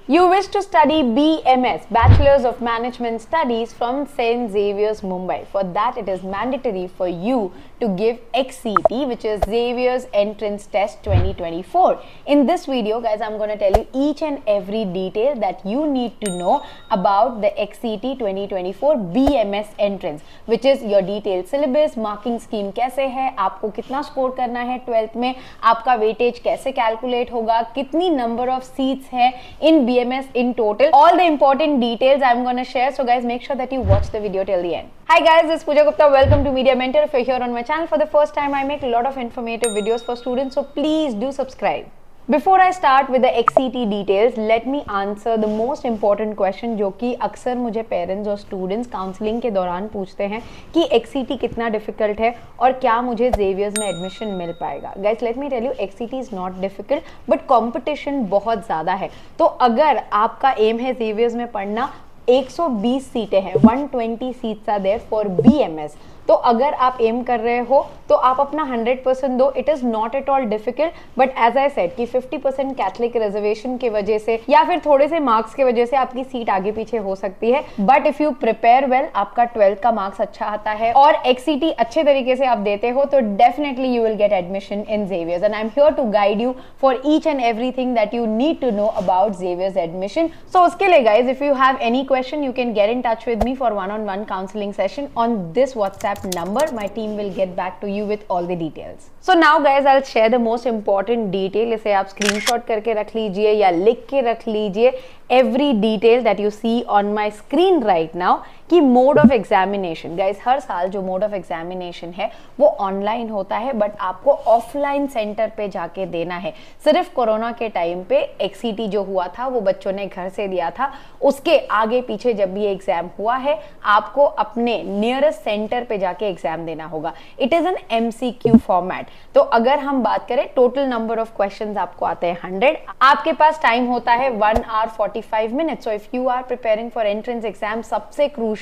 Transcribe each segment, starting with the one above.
You wish to study BMS, Bachelor's of Management Studies from St. Xavier's, Mumbai. For that, it is mandatory for you to give XCT, which is Xavier's Entrance Test 2024. In this video, guys, I'm going to tell you each and every detail that you need to know about the XCT 2024 BMS Entrance, which is your detailed syllabus, marking scheme कैसे है, आपको कितना score करना है 12th में, आपका weightage कैसे calculate होगा, कितनी नंबर ऑफ सीट्स है इन BMS in total. All the important details I'm going to share. So guys, make sure that you watch the video till the end. Hi guys, this is Pooja Gupta. Welcome to Media Mentor. If you're here on my channel for the first time, I make a lot of informative videos for students. So please do subscribe. Before I start with the XCT details, let me answer the most important question जो कि अक्सर मुझे parents और students counselling के दौरान पूछते हैं कि XCT कितना डिफिकल्ट है और क्या मुझे जेवियर्स में एडमिशन मिल पाएगा। Guys let me tell you, XCT is not difficult but competition बहुत ज़्यादा है। तो अगर आपका एम है जेवियर्स में पढ़ना, 120 सीटें हैं, 120 seats are there for BMS। तो अगर आप एम कर रहे हो तो आप अपना 100% दो। It is not at all difficult but as I said कि 50% कैथलिक रिजर्वेशन की वजह से या फिर थोड़े से मार्क्स की वजह से आपकी सीट आगे पीछे हो सकती है, but if you prepare well, आपका 12th का मार्क्स अच्छा आता है और XCT अच्छे तरीके से आप देते हो तो definitely you will get admission in Xavier's and I am here to guide you for each and everything that you need to know about Xavier's admission. So उसके लिए guys, if you have any question you can get in touch with me for one on one counseling session on this WhatsApp number. My team will get back to you with all the details. So now guys, I'll share the most important detail. इसे आप screenshot करके रख लीजिए या लिख के रख लीजिए। Every detail that you see on my screen right now कि मोड ऑफ एग्जामिनेशन। गाइज हर साल जो मोड ऑफ एग्जामिनेशन है वो ऑनलाइन होता है बट आपको ऑफलाइन सेंटर पे जाके देना है। सिर्फ कोरोना के टाइम पे XCT जो हुआ था वो बच्चों ने घर से दिया था, उसके आगे पीछे जब भी एग्जाम हुआ है आपको अपने नियरेस्ट सेंटर पे जाके एग्जाम देना होगा। It is an MCQ format. तो अगर हम बात करें टोटल नंबर ऑफ क्वेश्चंस आपको आते हैं 100, आपके पास टाइम होता है 1 hour 45 minutes। So if you are preparing for entrance exam, सबसे क्रूशियल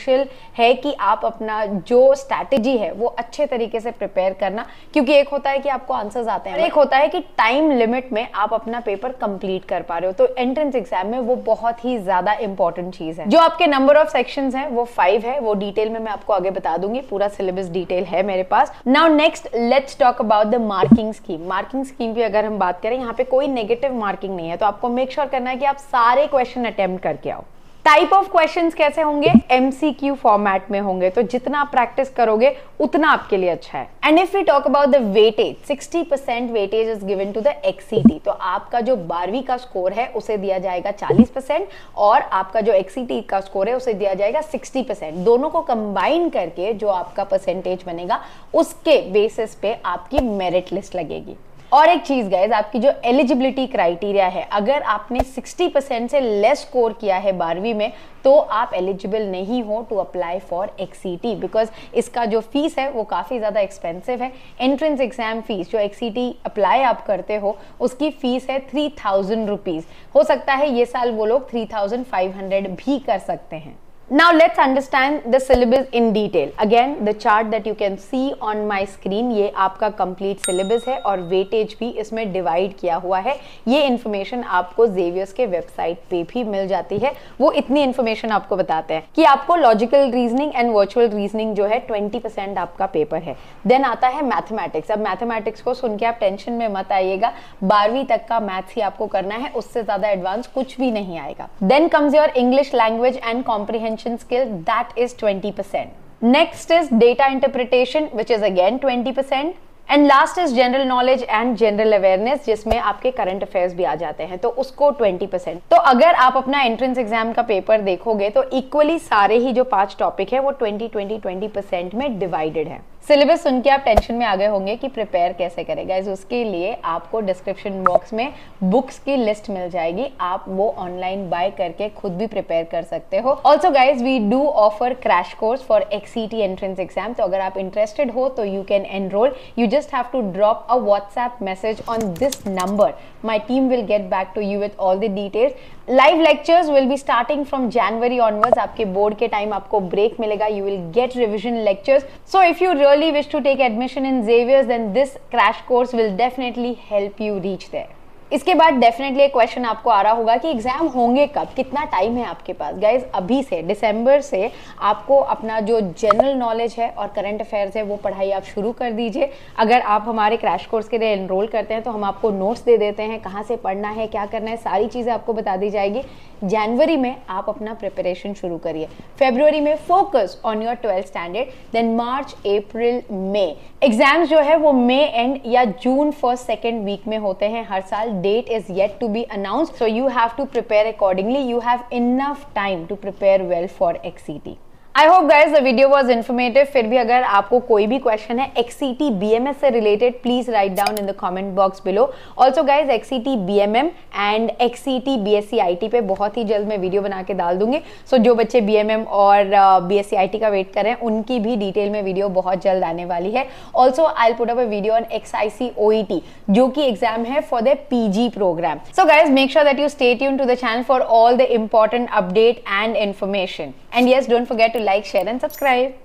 है कि आप अपना जो स्ट्रैटेजी है वो अच्छे तरीके से प्रिपेयर करना, क्योंकि एक होता है कि आपको आंसर्स आते हैं, एक होता है कि टाइम लिमिट में आप अपना पेपर कंप्लीट कर पा रहे हो। तो एंट्रेंस एग्जाम में वो बहुत ही ज्यादा इंपॉर्टेंट चीज है। जो आपके नंबर ऑफ सेक्शंस हैं वो 5 है, वो डिटेल में मैं आपको आगे बता दूंगी, पूरा सिलेबस डिटेल है मेरे पास। Now next let's talk about the marking scheme. Marking scheme की अगर हम बात करें, यहाँ पे कोई नेगेटिव मार्किंग नहीं है, तो आपको मेक श्योर करना है कि आप सारे क्वेश्चन अटेम्प्ट करके आओ। टाइप ऑफ क्वेश्चंस कैसे होंगे? MCQ फॉर्मेट में होंगे, तो जितना आप प्रैक्टिस करोगे उतना आपके लिए अच्छा है। And if we talk about the weightage, 60% weightage is given to the XCT। तो आपका जो 12वीं का स्कोर है उसे दिया जाएगा 40% और आपका जो XCT का स्कोर है उसे दिया जाएगा 60%। दोनों को कंबाइन करके जो आपका परसेंटेज बनेगा उसके बेसिस पे आपकी मेरिट लिस्ट लगेगी। और एक चीज गाइज, आपकी जो एलिजिबिलिटी क्राइटेरिया है, अगर आपने 60% से लेस स्कोर किया है 12वीं में तो आप एलिजिबल नहीं हो to apply for XCT, because इसका जो फीस है वो काफ़ी ज़्यादा एक्सपेंसिव है। एंट्रेंस एग्जाम फीस जो XCT अप्लाई आप करते हो उसकी फीस है 3000 रुपीज़। हो सकता है ये साल वो लोग 3500 भी कर सकते हैं। Now let's understand the syllabus in detail. Again, the chart that you can see on my screen, ये आपका complete syllabus है और weightage भी इसमें divide किया हुआ है। ये information आपको Xavier's के website पे भी मिल जाती है। वो इतनी information आपको बताते हैं कि आपको logical reasoning and virtual reasoning जो है 20% आपका पेपर है। Then आता है mathematics। अब mathematics को सुन के आप टेंशन में मत आइएगा, 12वीं तक का मैथ्स ही आपको करना है, उससे ज़्यादा एडवांस कुछ भी नहीं आएगा। Then comes your English language and comprehension skill, that is 20%. Next is data interpretation, which is again 20%. And last is general knowledge and general awareness, जिसमें आपके करंट अफेयर्स भी आ जाते हैं, तो उसको 20%। तो अगर आप अपना एंट्रेंस एग्जाम का पेपर देखोगे तो इक्वली सारे ही जो 5 टॉपिक है वो 20% में डिवाइडेड है। सिलेबस सुन के आप टेंशन में आ गए होंगे कि प्रिपेयर कैसे करें। गाइस उसके लिए आपको डिस्क्रिप्शन बॉक्स में बुक्स की लिस्ट मिल जाएगी, आप वो ऑनलाइन बाय करके खुद भी प्रिपेयर कर सकते हो। Also guys we do offer crash course for XCT entrance exam, तो अगर आप इंटरेस्टेड हो तो you can enrol. You just have to drop a WhatsApp message on this number. My team will get back to you with all the details. Live lectures will be starting from January onwards. आपके board के time आपको break मिलेगा. You will get revision lectures. So if you really wish to take admission in Xavier's, then this crash course will definitely help you reach there. इसके बाद definitely एक question आपको आ रहा होगा कि एग्जाम होंगे कब, कितना टाइम है आपके पास। गाइज अभी से दिसंबर से आपको अपना जो जनरल नॉलेज है और करंट अफेयर्स है वो पढ़ाई आप शुरू कर दीजिए। अगर आप हमारे क्रैश कोर्स के लिए एनरोल करते हैं तो हम आपको नोट्स दे देते हैं, कहाँ से पढ़ना है, क्या करना है, सारी चीज़ें आपको बता दी जाएगी। जनवरी में आप अपना प्रिपरेशन शुरू करिए, फरवरी में focus on your 12th standard, then March, April, May. Exams जो है वो मई एंड या जून 1st-2nd वीक में होते हैं हर साल। Date is yet to be announced, so you have to prepare accordingly. You have enough time to prepare well for XCT। I hope guys the video was informative. फिर भी अगर आपको कोई भी क्वेश्चन है XCT BMS से related, please write down in the comment box below. Also guys XCT BMM and XCT BSc IT पे बहुत ही जल्द मैं वीडियो बना के डाल दूंगी। सो जो बच्चे BMM और BSc IT का वेट कर रहे हैं उनकी भी डिटेल में वीडियो बहुत जल्द आने वाली है। Also I put up a video on XIC OET जो कि एग्जाम है for the PG programme. So guys make sure that you stay tuned to the channel for all the important update and information. And yes, don't forget to like, share and subscribe.